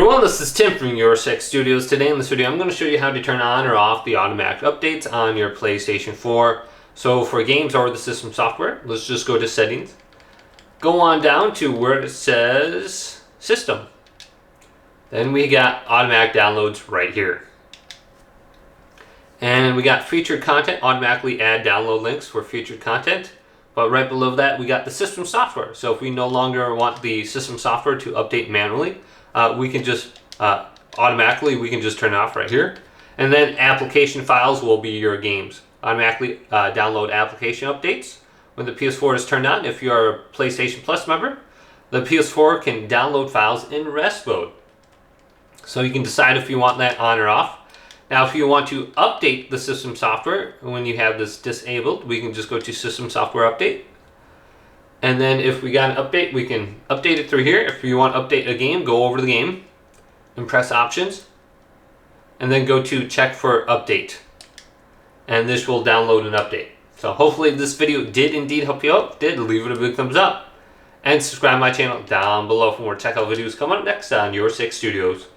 Everyone, this is Tim from Uncheck Studios. Today in this video I'm going to show you how to turn on or off the automatic updates on your PlayStation 4. So for games or the system software, let's just go to settings. Go on down to where it says system. Then we got automatic downloads right here. And we got featured content, automatically add download links for featured content. But right below that we got the system software. So if we no longer want the system software to update manually, we can just automatically turn it off right here. And then application files will be your games. Automatically download application updates. When the PS4 is turned on, if you're a PlayStation Plus member, the PS4 can download files in rest mode. So you can decide if you want that on or off. Now if you want to update the system software when you have this disabled, we can just go to System Software Update. And then if we got an update, we can update it through here. If you want to update a game, go over to the game and press Options. And then go to Check for Update. And this will download an update. So hopefully this video did indeed help you out. If it did, leave it a big thumbs up. And subscribe to my channel down below for more tech videos coming up next on Uncheck Studios.